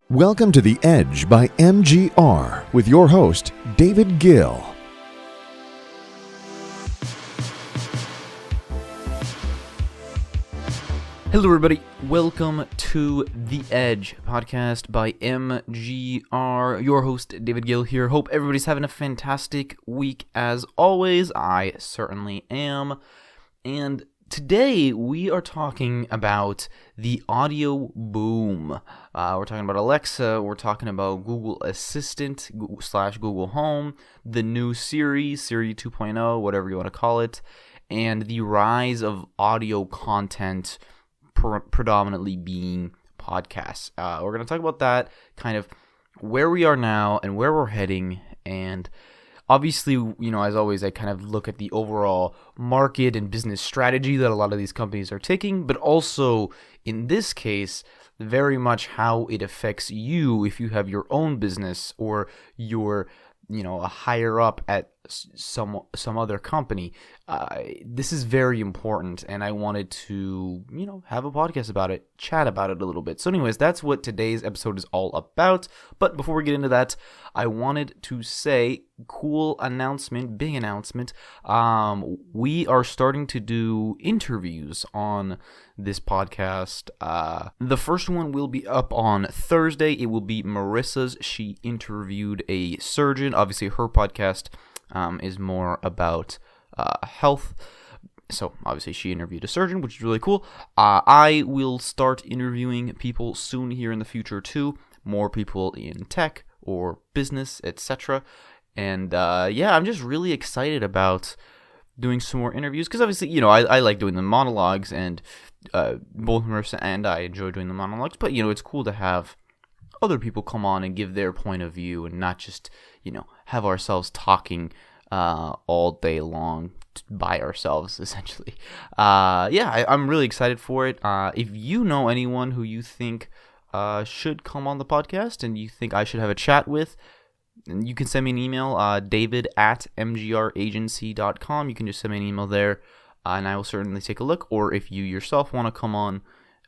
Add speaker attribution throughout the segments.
Speaker 1: Welcome to The Edge by MGR with your host, David Gill.
Speaker 2: Hello everybody, welcome to The Edge podcast by MGR. Your host, David Gill here. Hope everybody's having a fantastic week as always. I certainly am. And today we are talking about the audio boom. We're talking about Alexa, we're talking about Google Assistant / Google Home, the new Siri 2.0, whatever you want to call it, and the rise of audio content predominantly being podcasts. We're going to talk about that, kind of where we are now and where we're heading. And obviously, as always, I kind of look at the overall market and business strategy that a lot of these companies are taking, but also in this case, very much how it affects you if you have your own business or you're a higher up at some other company. This is very important, and I wanted to have a podcast about it, chat about it a little bit. So anyways, that's what today's episode is all about. But before we get into that, I wanted to say big announcement. We are starting to do interviews on this podcast. The first one will be up on Thursday. It will be Marissa's. She interviewed a surgeon. Obviously, her podcast is more about health. So obviously she interviewed a surgeon, which is really cool. I will start interviewing people soon here in the future too. More people in tech or business, etc. And I'm just really excited about doing some more interviews because obviously, I like doing the monologues, and both Marissa and I enjoy doing the monologues. But it's cool to have other people come on and give their point of view and not just have ourselves talking all day long by ourselves, essentially. I'm really excited for it. If you know anyone who you think should come on the podcast and you think I should have a chat with, you can send me an email, david@mgragency.com. You can just send me an email there, and I will certainly take a look. Or if you yourself want to come on,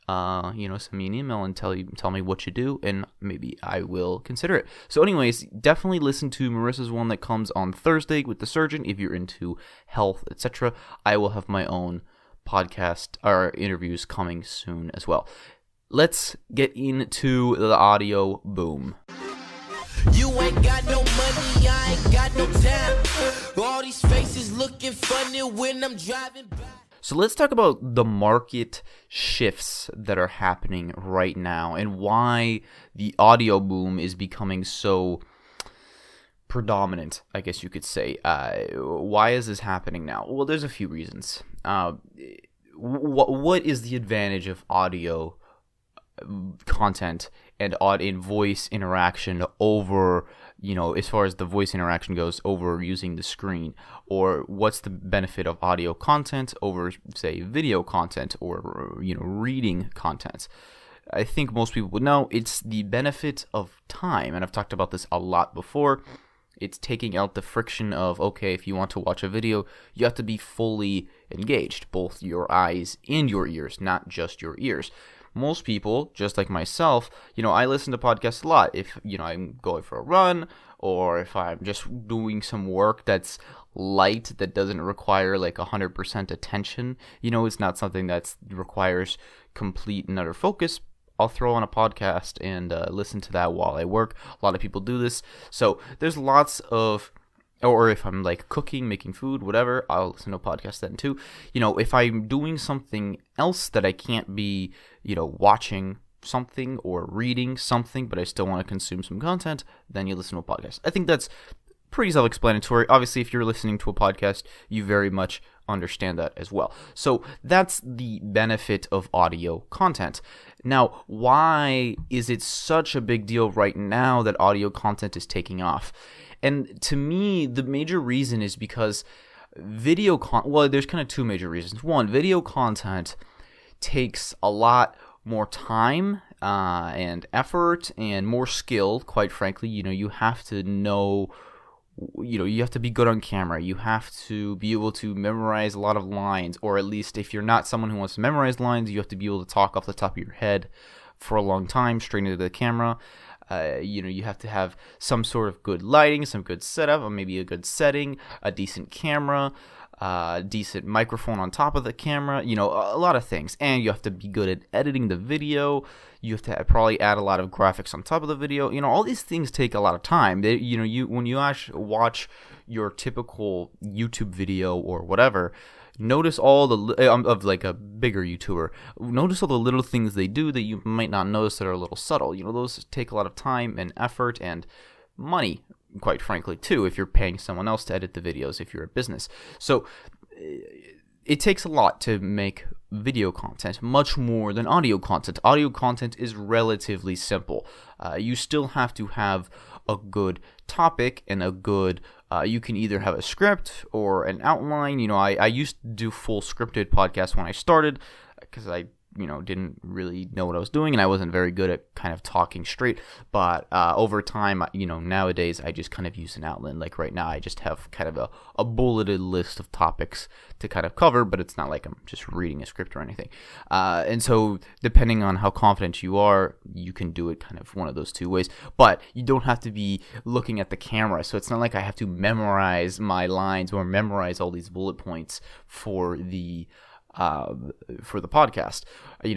Speaker 2: send me an email and tell me what you do, and maybe I will consider it. So anyways, definitely listen to Marissa's one that comes on Thursday with the surgeon if you're into health, etc. I will have my own podcast or interviews coming soon as well. Let's get into the audio boom.
Speaker 3: You ain't got no money, I ain't got no time. All these faces looking funny when I'm driving by.
Speaker 2: So let's talk about the market shifts that are happening right now and why the audio boom is becoming so predominant, I guess you could say. Why is this happening now? Well, there's a few reasons. What is the advantage of audio content and voice interaction over, as far as the voice interaction goes, over using the screen? Or what's the benefit of audio content over, say, video content or, reading content? I think most people would know it's the benefit of time, and I've talked about this a lot before. It's taking out the friction of, okay, if you want to watch a video, you have to be fully engaged, both your eyes and your ears, not just your ears. Most people, just like myself, I listen to podcasts a lot. If, I'm going for a run, or if I'm just doing some work that's light, that doesn't require like 100% attention, it's not something that requires complete and utter focus, I'll throw on a podcast and listen to that while I work. A lot of people do this. So there's lots of, or if I'm like cooking, making food, whatever, I'll listen to a podcast then too. If I'm doing something else that I can't be, watching something or reading something, but I still want to consume some content, then you listen to a podcast. I think that's pretty self-explanatory. Obviously, if you're listening to a podcast, you very much understand that as well. So that's the benefit of audio content. Now, why is it such a big deal right now that audio content is taking off? And to me, the major reason is because there's kind of two major reasons. One, video content takes a lot more time and effort and more skill, quite frankly. You have to know, you have to be good on camera. You have to be able to memorize a lot of lines, or at least if you're not someone who wants to memorize lines, you have to be able to talk off the top of your head for a long time straight into the camera. You have to have some sort of good lighting, some good setup, or maybe a good setting, a decent camera, decent microphone on top of the camera, a lot of things. And you have to be good at editing the video. You have to probably add a lot of graphics on top of the video. All these things take a lot of time. When you actually watch your typical YouTube video or whatever, notice all the of like a bigger YouTuber. Notice all the little things they do that you might not notice that are a little subtle. Those take a lot of time and effort and money, quite frankly, too, if you're paying someone else to edit the videos, if you're a business. So it takes a lot to make video content, much more than audio content. Audio content is relatively simple. You still have to have a good topic and a good you can either have a script or an outline. I used to do full scripted podcasts when I started because I didn't really know what I was doing, and I wasn't very good at kind of talking straight. But over time, nowadays I just kind of use an outline. Like right now, I just have kind of a bulleted list of topics to kind of cover, but it's not like I'm just reading a script or anything. And so depending on how confident you are, you can do it kind of one of those two ways. But you don't have to be looking at the camera. So it's not like I have to memorize my lines or memorize all these bullet points for the podcast,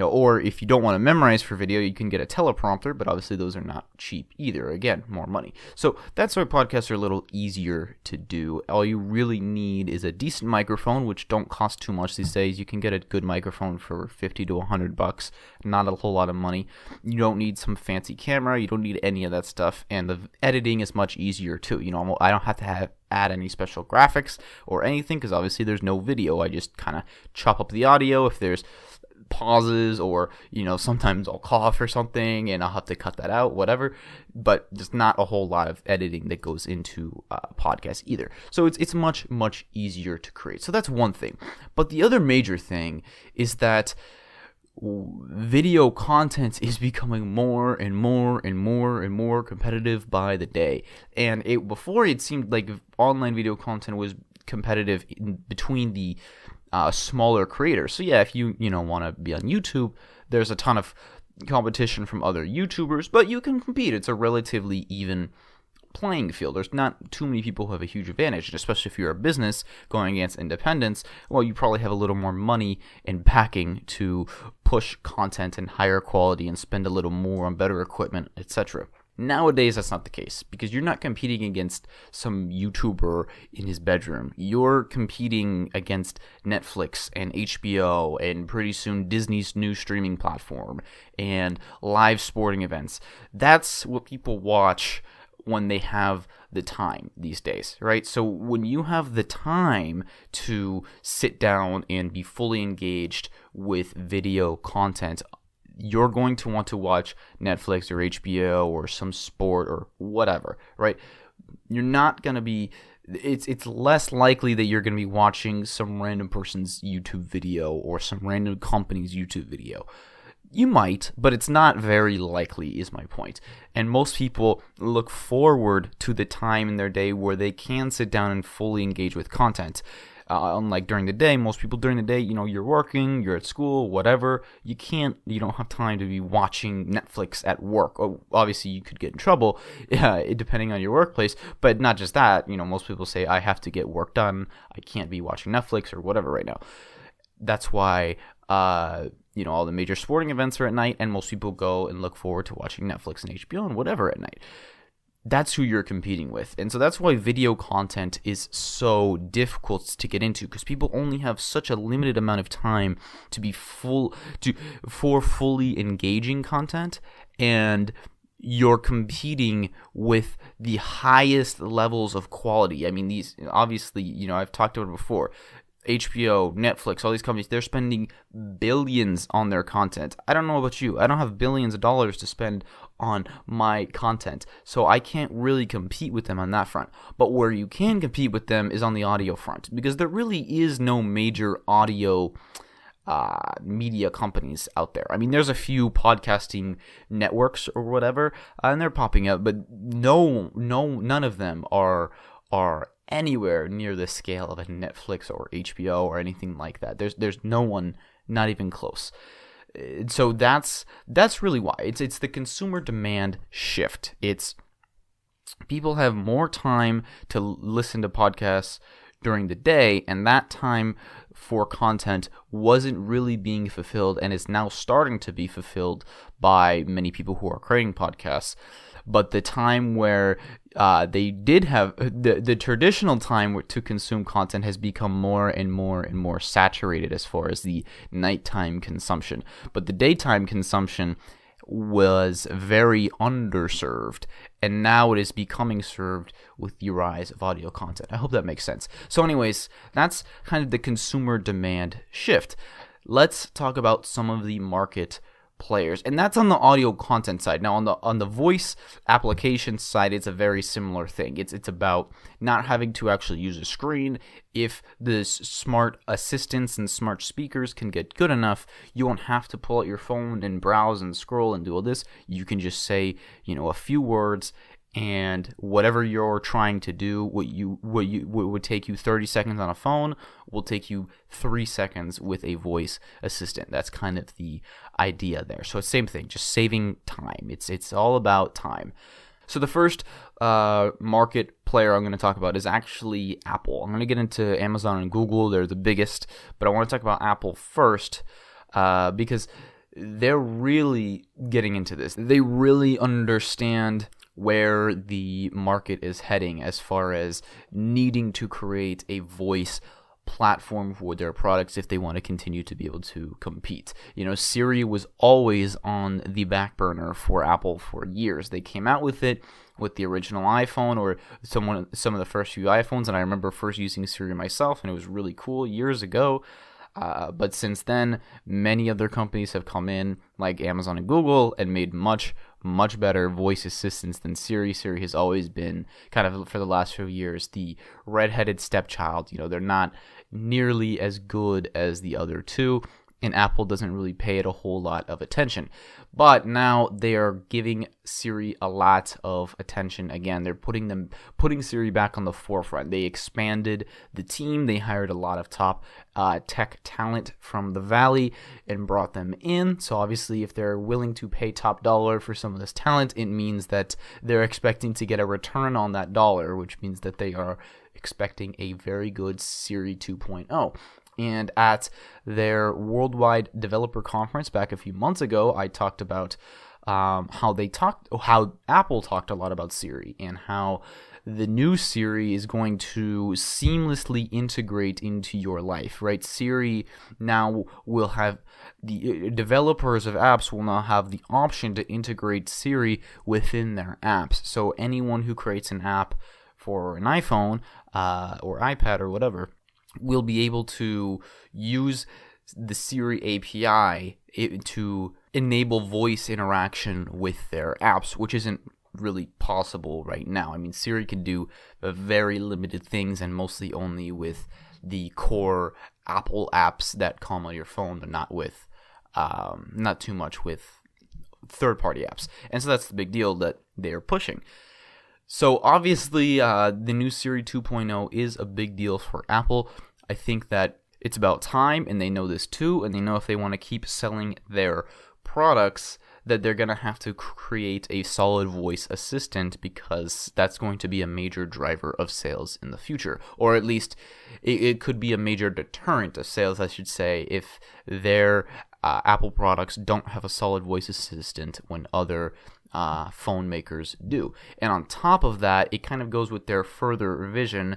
Speaker 2: or if you don't want to memorize for video, you can get a teleprompter, but obviously those are not cheap either. Again, more money. So that's why podcasts are a little easier to do. All you really need is a decent microphone, which don't cost too much these days. You can get a good microphone for $50 to $100, not a whole lot of money. You don't need some fancy camera. You don't need any of that stuff, and the editing is much easier too. I don't have to add any special graphics or anything because obviously there's no video. I just kind of chop up the audio. If there's pauses or sometimes I'll cough or something and I'll have to cut that out, whatever, but there's not a whole lot of editing that goes into podcasts either. So it's much easier to create. So that's one thing. But the other major thing is that video content is becoming more and more competitive by the day. And before it seemed like online video content was competitive between the smaller creators. So yeah, if you want to be on YouTube, there's a ton of competition from other YouTubers, but you can compete. It's a relatively even playing field. There's not too many people who have a huge advantage, and especially if you're a business going against independents, well, you probably have a little more money and backing to push content and higher quality and spend a little more on better equipment, etc. Nowadays, that's not the case because you're not competing against some YouTuber in his bedroom. You're competing against Netflix and HBO and pretty soon Disney's new streaming platform and live sporting events. That's what people watch when they have the time these days, right? So when you have the time to sit down and be fully engaged with video content, you're going to want to watch Netflix or HBO or some sport or whatever, right? You're not going to be, it's less likely that you're going to be watching some random person's YouTube video or some random company's YouTube video. You might, but it's not very likely is my point. And most people look forward to the time in their day where they can sit down and fully engage with content. Unlike during the day, most people during the day, you're working, you're at school, whatever. You don't have time to be watching Netflix at work. Oh, obviously, you could get in trouble depending on your workplace. But not just that, most people say, I have to get work done. I can't be watching Netflix or whatever right now. That's why, all the major sporting events are at night, and most people go and look forward to watching Netflix and HBO and whatever at night. That's who you're competing with. And so that's why video content is so difficult to get into, because people only have such a limited amount of time to be for fully engaging content, and you're competing with the highest levels of quality. I mean, these obviously, I've talked about it before. HBO, Netflix, all these companies, they're spending billions on their content. I don't know about you. I don't have billions of dollars to spend on my content, so I can't really compete with them on that front. But where you can compete with them is on the audio front, because there really is no major audio media companies out there. I mean, there's a few podcasting networks or whatever, and they're popping up, but none of them are anywhere near the scale of a Netflix or HBO or anything like that. There's no one, not even close. So that's really why. It's the consumer demand shift. It's people have more time to listen to podcasts during the day, and that time for content wasn't really being fulfilled and is now starting to be fulfilled by many people who are creating podcasts. But the time where they did have the traditional time to consume content has become more and more and more saturated as far as the nighttime consumption. But the daytime consumption was very underserved, and now it is becoming served with the rise of audio content. I hope that makes sense. So anyways, that's kind of the consumer demand shift. Let's talk about some of the market players, and that's on the audio content side. Now on the voice application side, it's a very similar thing. It's about not having to actually use a screen. If the smart assistants and smart speakers can get good enough, you won't have to pull out your phone and browse and scroll and do all this. You can just say, a few words, and whatever you're trying to do, what would take you 30 seconds on a phone will take you 3 seconds with a voice assistant. That's kind of the idea there. So it's same thing, just saving time. It's all about time. So the first market player I'm going to talk about is actually Apple. I'm going to get into Amazon and Google. They're the biggest, but I want to talk about Apple first because they're really getting into this. They really understand where the market is heading as far as needing to create a voice platform for their products if they want to continue to be able to compete. Siri was always on the back burner for Apple for years. They came out with it with the original iPhone or some of the first few iPhones, and I remember first using Siri myself, and it was really cool years ago. But since then, many other companies have come in, like Amazon and Google, and made much better voice assistants than Siri. Siri has always been, kind of for the last few years, the redheaded stepchild. They're not nearly as good as the other two, and Apple doesn't really pay it a whole lot of attention. But now they are giving Siri a lot of attention. Again, they're putting Siri back on the forefront. They expanded the team. They hired a lot of top tech talent from the Valley and brought them in. So obviously, if they're willing to pay top dollar for some of this talent, it means that they're expecting to get a return on that dollar, which means that they are expecting a very good Siri 2.0. And at their worldwide developer conference back a few months ago, I talked about how Apple talked a lot about Siri and how the new Siri is going to seamlessly integrate into your life, right? Siri now will have the developers of apps will now have the option to integrate Siri within their apps. So anyone who creates an app for an iPhone or iPad or whatever will be able to use the Siri API to enable voice interaction with their apps, which isn't really possible right now. I mean, Siri can do very limited things and mostly only with the core Apple apps that come on your phone, but not too much with third-party apps. And so that's the big deal that they are pushing. So obviously, the new Siri 2.0 is a big deal for Apple. I think that it's about time, and they know this too, and they know if they want to keep selling their products that they're going to have to create a solid voice assistant, because that's going to be a major driver of sales in the future. Or at least it could be a major deterrent of sales, I should say, if their Apple products don't have a solid voice assistant when other phone makers do. And on top of that, it kind of goes with their further vision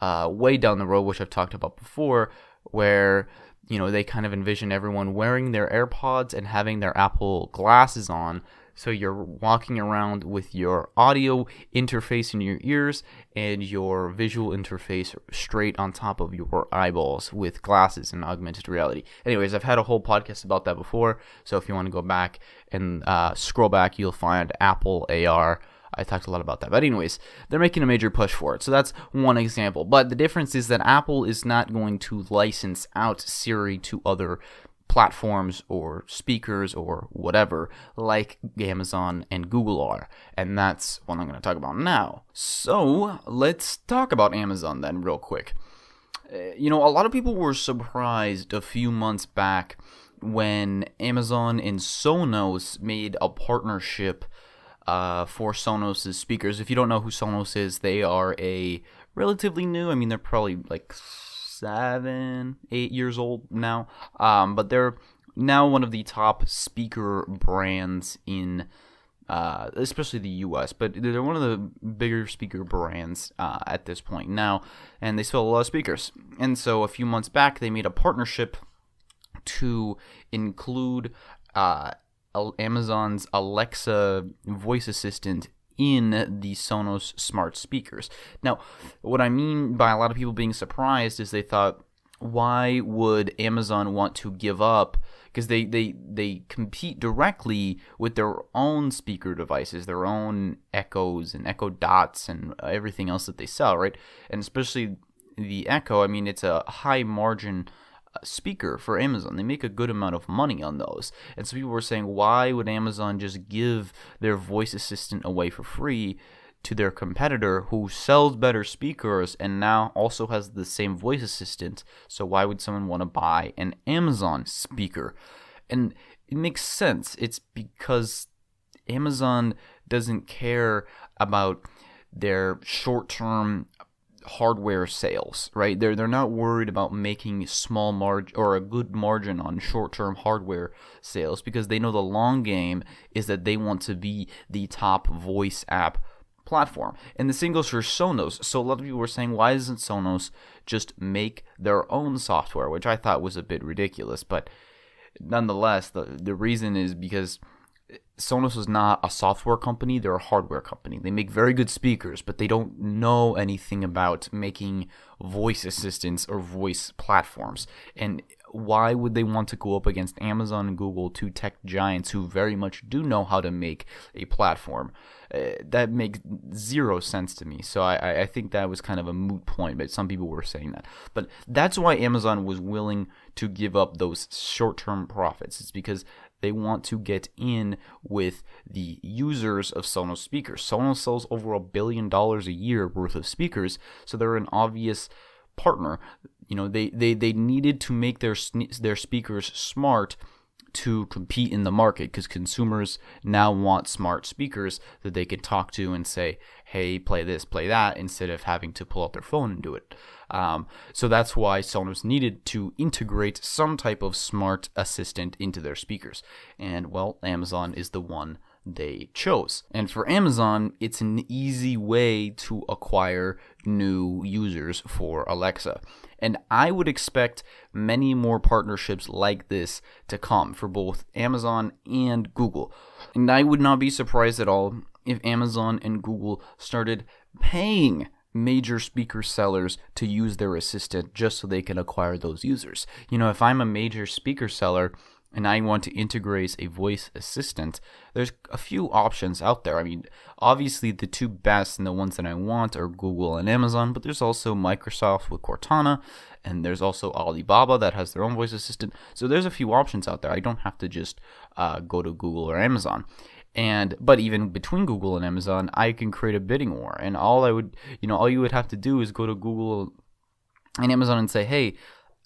Speaker 2: way down the road, which I've talked about before, where they kind of envision everyone wearing their AirPods and having their Apple glasses on. So you're walking around with your audio interface in your ears and your visual interface straight on top of your eyeballs with glasses and augmented reality. Anyways, I've had a whole podcast about that before. So if you want to go back and scroll back, you'll find Apple AR. I talked a lot about that. But anyways, they're making a major push for it. So that's one example. But the difference is that Apple is not going to license out Siri to other platforms or speakers or whatever like Amazon and Google are. And that's what I'm going to talk about now. So let's talk about Amazon then real quick. A lot of people were surprised a few months back when Amazon and Sonos made a partnership for Sonos' speakers. If you don't know who Sonos is, they are a relatively new, I mean, they're probably like 7, 8 years old now, but they're now one of the top speaker brands in especially the US, but they're one of the bigger speaker brands at this point now, and they sell a lot of speakers. And so a few months back, they made a partnership to include Amazon's Alexa voice assistant in the Sonos smart speakers. Now, what I mean by a lot of people being surprised is they thought, why would Amazon want to give up? Because they compete directly with their own speaker devices, their own Echoes and Echo Dots and everything else that they sell, right? And especially the Echo, I mean, it's a high margin speaker for Amazon. They make a good amount of money on those. And so people were saying, why would Amazon just give their voice assistant away for free to their competitor who sells better speakers and now also has the same voice assistant? So why would someone want to buy an Amazon speaker? And it makes sense. It's because Amazon doesn't care about their short-term hardware sales, right? They're not worried about making small margin or a good margin on short-term hardware sales, because they know the long game is that they want to be the top voice app platform. And the same goes for Sonos. So a lot of people were saying, why doesn't Sonos just make their own software, which I thought was a bit ridiculous. But nonetheless, the reason is because Sonos is not a software company, they're a hardware company. They make very good speakers, but they don't know anything about making voice assistants or voice platforms. And why would they want to go up against Amazon and Google, two tech giants who very much do know how to make a platform? That makes zero sense to me. So I think that was kind of a moot point, but some people were saying that. But that's why Amazon was willing to give up those short-term profits. It's because they want to get in with the users of Sonos speakers. Sonos sells over $1 billion a year worth of speakers, so they're an obvious partner. You know, they needed to make their speakers smart to compete in the market, because consumers now want smart speakers that they can talk to and say, hey, play this, play that, instead of having to pull out their phone and do it. So that's why Sonos needed to integrate some type of smart assistant into their speakers. And, well, Amazon is the one they chose. And for Amazon, it's an easy way to acquire new users for Alexa. And I would expect many more partnerships like this to come for both Amazon and Google. And I would not be surprised at all if Amazon and Google started paying major speaker sellers to use their assistant just so they can acquire those users. You know, if I'm a major speaker seller and I want to integrate a voice assistant, there's a few options out there. I mean, obviously the two best and the ones that I want are Google and Amazon, but there's also Microsoft with Cortana, and there's also Alibaba that has their own voice assistant. So there's a few options out there. I don't have to just go to Google or Amazon. But even between Google and Amazon, I can create a bidding war, and all you would have to do is go to Google and Amazon and say, hey,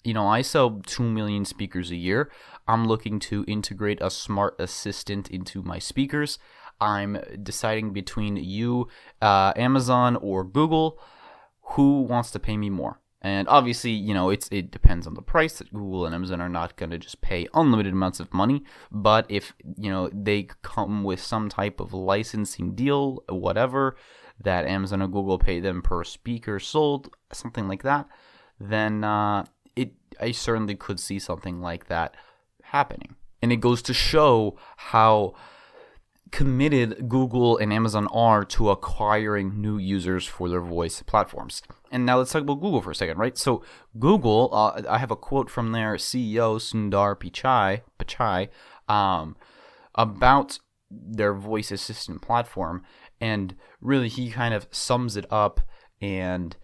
Speaker 2: you know, I sell 2 million speakers a year. I'm looking to integrate a smart assistant into my speakers. I'm deciding between you, Amazon, or Google. Who wants to pay me more? And obviously, you know, it depends on the price. Google and Amazon are not going to just pay unlimited amounts of money. But if, you know, they come with some type of licensing deal, whatever, that Amazon or Google pay them per speaker sold, something like that, then I certainly could see something like that happening. And it goes to show how committed Google and Amazon are to acquiring new users for their voice platforms. And now let's talk about Google for a second, right? So Google, I have a quote from their CEO, Sundar Pichai, about their voice assistant platform. And really, he kind of sums it up and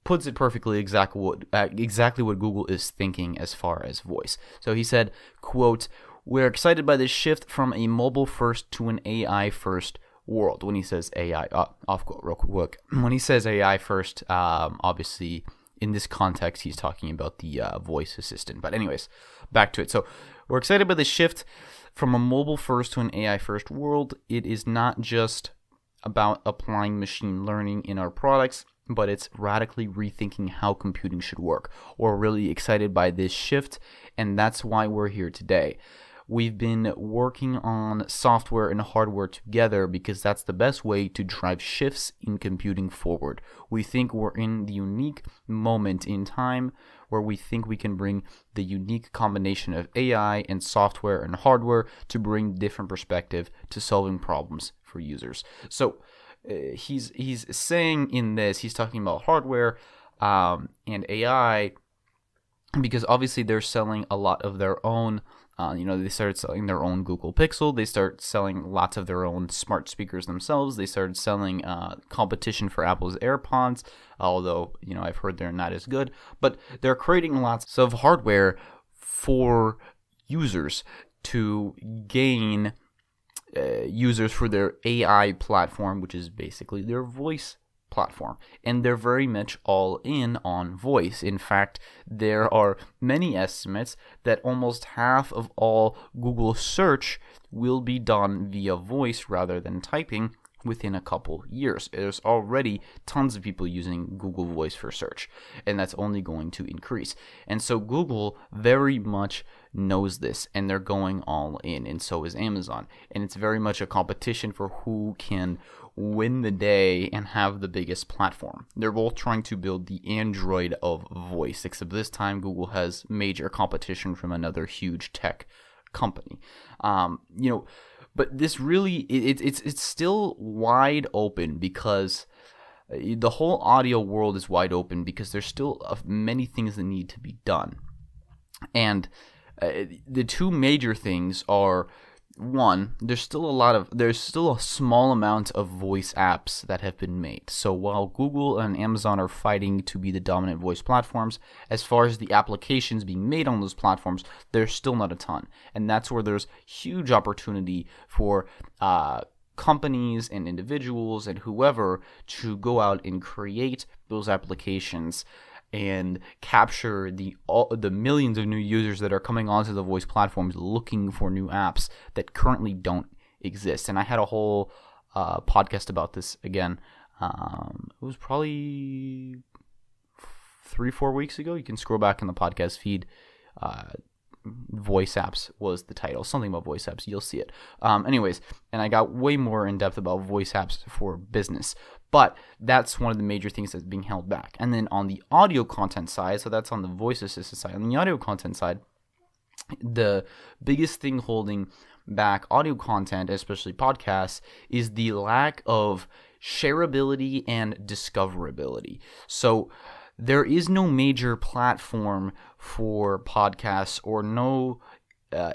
Speaker 2: puts it perfectly exactly what Google is thinking as far as voice. So he said, quote, "We're excited by this shift from a mobile-first to an AI-first world." When he says AI, off quote real quick. When he says AI first, obviously in this context, he's talking about the voice assistant. But anyways, back to it. So we're excited by the shift from a mobile first to an AI first world. It is not just about applying machine learning in our products, but it's radically rethinking how computing should work. We're really excited by this shift, and that's why we're here today. We've been working on software and hardware together because that's the best way to drive shifts in computing forward. We think we're in the unique moment in time where we think we can bring the unique combination of AI and software and hardware to bring different perspective to solving problems for users. So he's saying in this, he's talking about hardware and AI, because obviously they're selling a lot of their own. They started selling their own Google Pixel. They start selling lots of their own smart speakers themselves. They started selling competition for Apple's AirPods, although, I've heard they're not as good. But they're creating lots of hardware for users to gain users for their AI platform, which is basically their voice platform. And they're very much all in on voice. In fact, there are many estimates that almost half of all Google search will be done via voice rather than typing within a couple years. There's already tons of people using Google Voice for search, and that's only going to increase. And so Google very much knows this, and they're going all in, and so is Amazon. And it's very much a competition for who can win the day and have the biggest platform. They're both trying to build the Android of voice, except this time Google has major competition from another huge tech company. But this really, it's still wide open because the whole audio world is wide open because there's still many things that need to be done. And the two major things are, one, there's still a small amount of voice apps that have been made. So while Google and Amazon are fighting to be the dominant voice platforms, as far as the applications being made on those platforms, there's still not a ton. And that's where there's huge opportunity for companies and individuals and whoever to go out and create those applications and capture the millions of new users that are coming onto the voice platforms looking for new apps that currently don't exist. And I had a whole podcast about this again. It was probably 3-4 weeks ago. You can scroll back in the podcast feed. Voice apps was the title, something about voice apps. You'll see it. Anyways, and I got way more in depth about voice apps for business. But that's one of the major things that's being held back. And then on the audio content side, so that's on the voice assistant side. On the audio content side, the biggest thing holding back audio content, especially podcasts, is the lack of shareability and discoverability. So there is no major platform for podcasts or no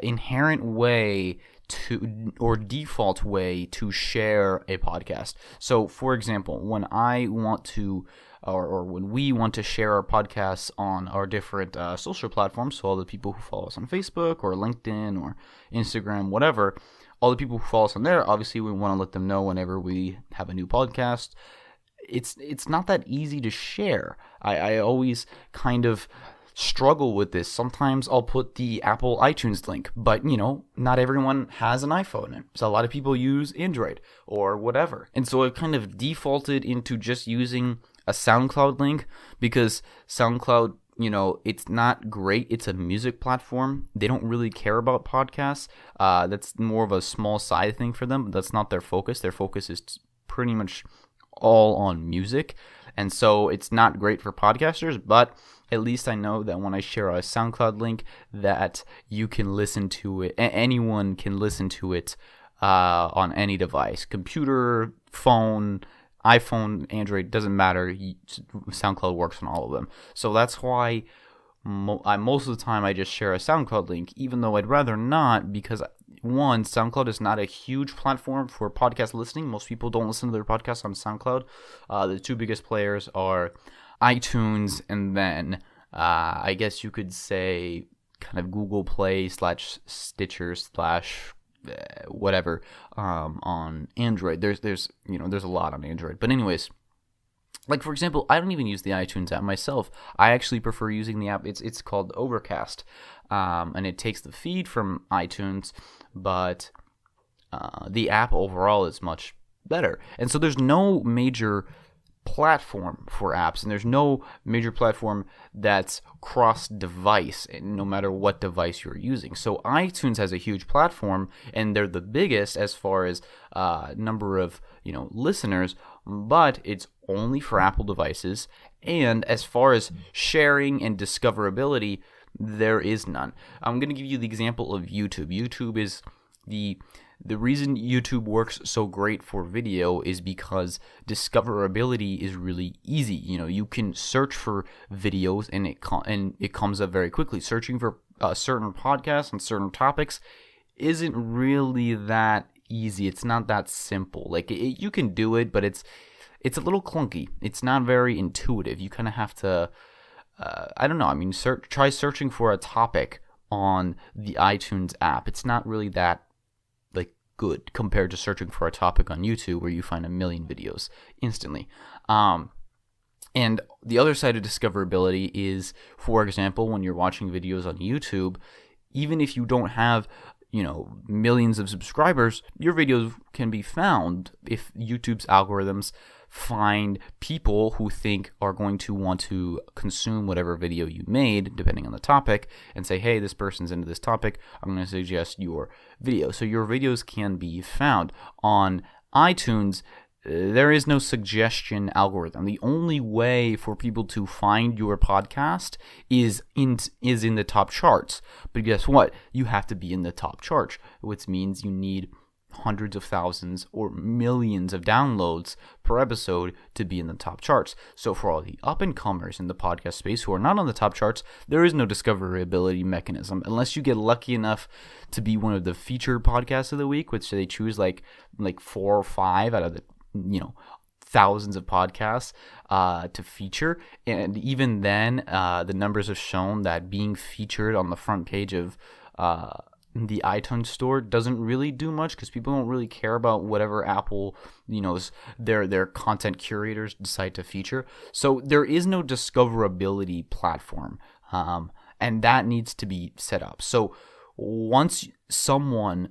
Speaker 2: inherent way to or default way to share a podcast. So for example, when I want to or when we want to share our podcasts on our different social platforms, so all the people who follow us on Facebook or LinkedIn or Instagram, whatever, all the people who follow us on there, obviously we want to let them know whenever we have a new podcast. It's not that easy to share. I always kind of struggle with this. Sometimes I'll put the Apple iTunes link, but not everyone has an iPhone. So a lot of people use Android or whatever. And so I've kind of defaulted into just using a SoundCloud link because SoundCloud, it's not great. It's a music platform. They don't really care about podcasts. That's more of a small side thing for them, but that's not their focus. Their focus is pretty much all on music. And so it's not great for podcasters, but at least I know that when I share a SoundCloud link that you can listen to it, anyone can listen to it on any device, computer, phone, iPhone, Android, doesn't matter. SoundCloud works on all of them. So that's why most of the time I just share a SoundCloud link, even though I'd rather not, because one, SoundCloud is not a huge platform for podcast listening. Most people don't listen to their podcasts on SoundCloud. The two biggest players are iTunes and then I guess you could say kind of Google Play / Stitcher / whatever on Android. There's a lot on Android. But anyways, Like, for example, I don't even use the iTunes app myself. I actually prefer using the app. It's called Overcast, and it takes the feed from iTunes, but the app overall is much better. And so there's no major platform for apps, and there's no major platform that's cross-device, no matter what device you're using. So iTunes has a huge platform, and they're the biggest as far as number of listeners, but it's only for Apple devices. And as far as sharing and discoverability, there is none. I'm going to give you the example of YouTube. YouTube is the reason YouTube works so great for video is because discoverability is really easy. You can search for videos and it comes up very quickly. Searching for certain podcasts and certain topics isn't really that easy. It's not that simple. Like you can do it, but it's a little clunky. It's not very intuitive. You kind of have to I don't know. I mean, try searching for a topic on the iTunes app. It's not really that good compared to searching for a topic on YouTube where you find a million videos instantly. And the other side of discoverability is, for example, when you're watching videos on YouTube, even if you don't have millions of subscribers, your videos can be found if YouTube's algorithms find people who think are going to want to consume whatever video you made, depending on the topic, and say, hey, this person's into this topic, I'm going to suggest your video. So your videos can be found. On iTunes, there is no suggestion algorithm. The only way for people to find your podcast is in the top charts. But guess what? You have to be in the top charts, which means you need hundreds of thousands or millions of downloads per episode to be in the top charts. So for all the up-and-comers in the podcast space who are not on the top charts, there is no discoverability mechanism unless you get lucky enough to be one of the featured podcasts of the week, which they choose like 4 or 5 out of the thousands of podcasts to feature. And even then, the numbers have shown that being featured on the front page of the iTunes store doesn't really do much because people don't really care about whatever Apple, their content curators decide to feature. So there is no discoverability platform, and that needs to be set up. So once someone,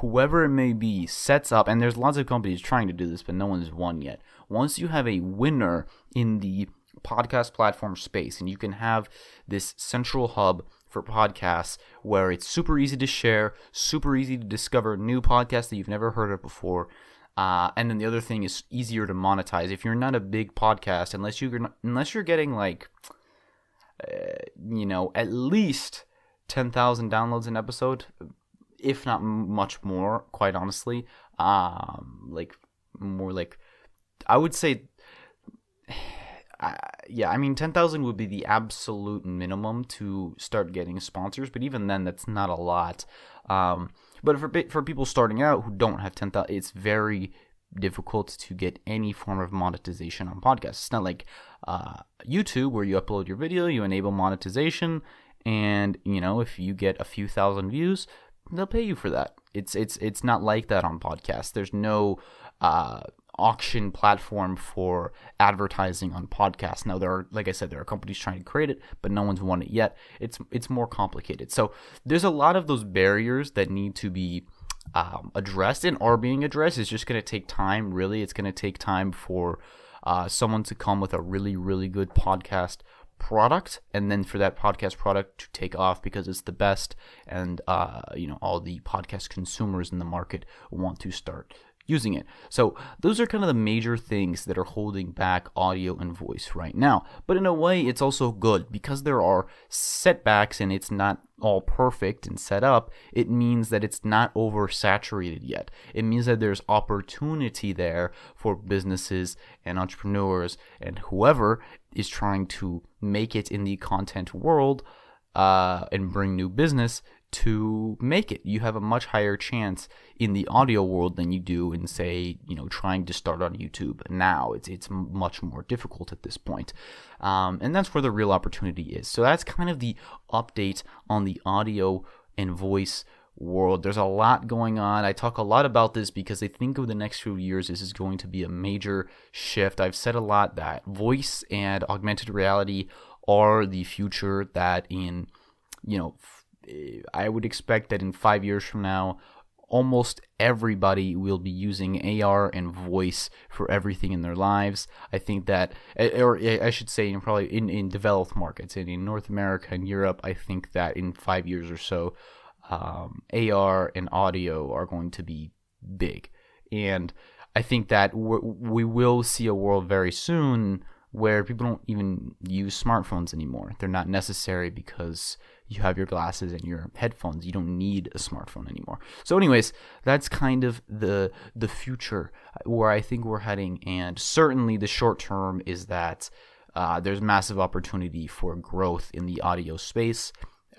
Speaker 2: whoever it may be, sets up, and there's lots of companies trying to do this, but no one's won yet. Once you have a winner in the podcast platform space, and you can have this central hub for podcasts where it's super easy to share, super easy to discover new podcasts that you've never heard of before. And then the other thing is easier to monetize. If you're not a big podcast, unless you're getting at least 10,000 downloads an episode, if not much more, quite honestly, I would say, 10,000 would be the absolute minimum to start getting sponsors, but even then, that's not a lot. But for people starting out who don't have 10,000, it's very difficult to get any form of monetization on podcasts. It's not like YouTube, where you upload your video, you enable monetization, and if you get a few thousand views, they'll pay you for that. It's not like that on podcasts. There's no auction platform for advertising on podcasts. Now, like I said, there are companies trying to create it, but no one's won it yet. It's more complicated. So there's a lot of those barriers that need to be addressed and are being addressed. It's just going to take time. Really, it's going to take time for someone to come with a really, really good podcast product, and then for that podcast product to take off because it's the best, and all the podcast consumers in the market want to start using it. So those are kind of the major things that are holding back audio and voice right now. But in a way, it's also good because there are setbacks and it's not all perfect and set up. It means that it's not oversaturated yet. It means that there's opportunity there for businesses and entrepreneurs and whoever is trying to make it in the content world and bring new business to make it. You have a much higher chance in the audio world than you do in, say, trying to start on YouTube. Now it's much more difficult at this point. And that's where the real opportunity is. So that's kind of the update on the audio and voice world. There's a lot going on. I talk a lot about this because I think over the next few years this is going to be a major shift. I've said a lot that voice and augmented reality are the future, that in, I would expect that in 5 years from now, almost everybody will be using AR and voice for everything in their lives. I think that, or I should say, in developed markets, and in North America and Europe, I think that in 5 years or so, AR and audio are going to be big. And I think that we will see a world very soon where people don't even use smartphones anymore. They're not necessary because you have your glasses and your headphones. You don't need a smartphone anymore. So anyways, that's kind of the future where I think we're heading. And certainly the short term is that there's massive opportunity for growth in the audio space.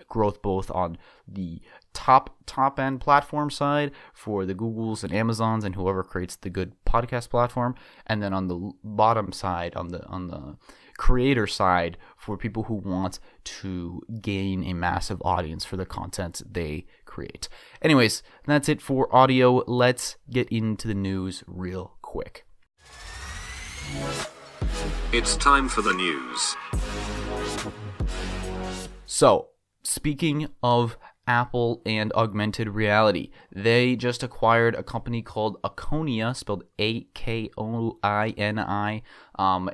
Speaker 2: Growth both on the top end platform side for the Googles and Amazons and whoever creates the good podcast platform, and then on the bottom side, on the creator side, for people who want to gain a massive audience for the content they create. Anyways, that's it for audio. Let's get into the news real quick.
Speaker 4: It's time for the news.
Speaker 2: So, speaking of Apple and augmented reality, they just acquired a company called Akonia, spelled Akoini,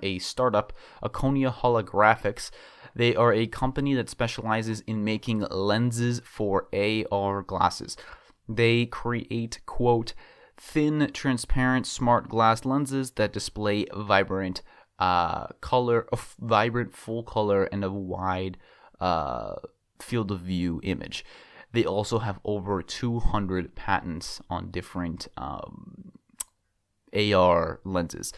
Speaker 2: a startup, Akonia Holographics. They are a company that specializes in making lenses for AR glasses. They create, quote, thin, transparent, smart glass lenses that display vibrant vibrant full color and a wide field of view image. They also have over 200 patents on different AR lenses.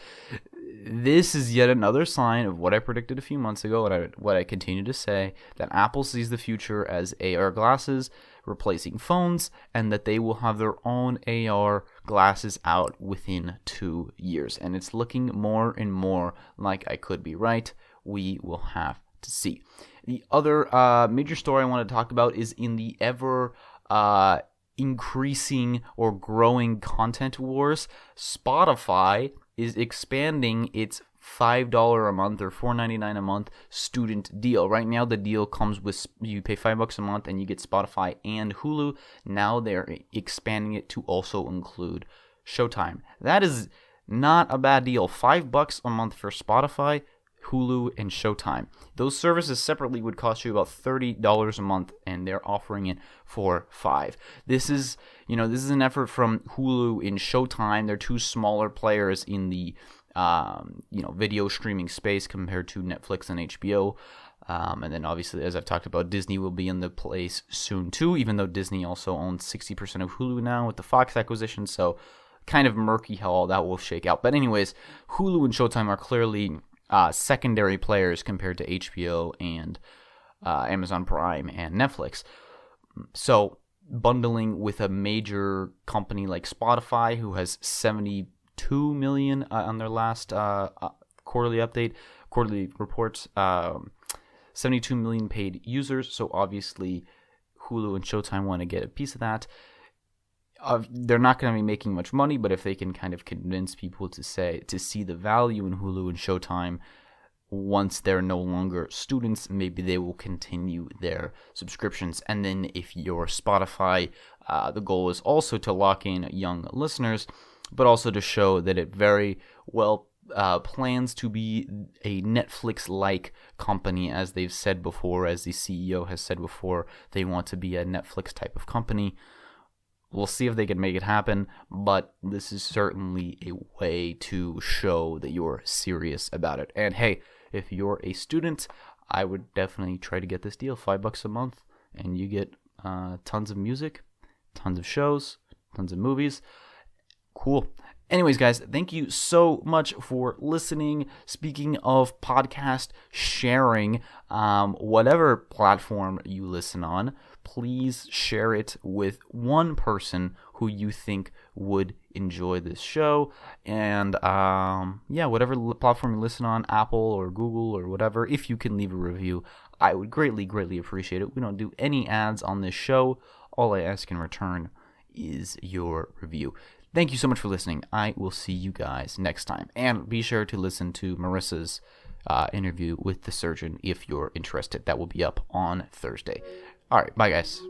Speaker 2: This is yet another sign of what I predicted a few months ago, and what I continue to say, that Apple sees the future as AR glasses replacing phones, and that they will have their own AR glasses out within 2 years. And it's looking more and more like I could be right. We will have to see. The other major story I want to talk about is in the ever increasing or growing content wars. Spotify is expanding its $5 a month or $4.99 a month student deal. Right now, the deal comes with, you pay $5 a month and you get Spotify and Hulu. Now they're expanding it to also include Showtime. That is not a bad deal. $5 a month for Spotify, Hulu, and Showtime. Those services separately would cost you about $30 a month, and they're offering it for $5. This is an effort from Hulu and Showtime. They're two smaller players in the video streaming space compared to Netflix and HBO. And then obviously, as I've talked about, Disney will be in the place soon too, even though Disney also owns 60% of Hulu now with the Fox acquisition. So kind of murky how all that will shake out. But anyways, Hulu and Showtime are clearly secondary players compared to HBO and Amazon Prime and Netflix. So bundling with a major company like Spotify, who has 72 million on their last quarterly reports, 72 million paid users. So obviously Hulu and Showtime want to get a piece of that. They're not going to be making much money, but if they can kind of convince people to see the value in Hulu and Showtime once they're no longer students, maybe they will continue their subscriptions. And then if you're Spotify, the goal is also to lock in young listeners, but also to show that it very well plans to be a Netflix-like company, as they've said before, as the CEO has said before, they want to be a Netflix type of company. We'll see if they can make it happen, but this is certainly a way to show that you're serious about it. And hey, if you're a student, I would definitely try to get this deal, $5 a month, and you get tons of music, tons of shows, tons of movies. Cool. Anyways, guys, thank you so much for listening. Speaking of podcast sharing, whatever platform you listen on, please share it with one person who you think would enjoy this show. And whatever platform you listen on, Apple or Google or whatever, if you can leave a review, I would greatly, greatly appreciate it. We don't do any ads on this show. All I ask in return is your review. Thank you so much for listening. I will see you guys next time. And be sure to listen to Marissa's interview with the surgeon if you're interested. That will be up on Thursday. All right, bye guys.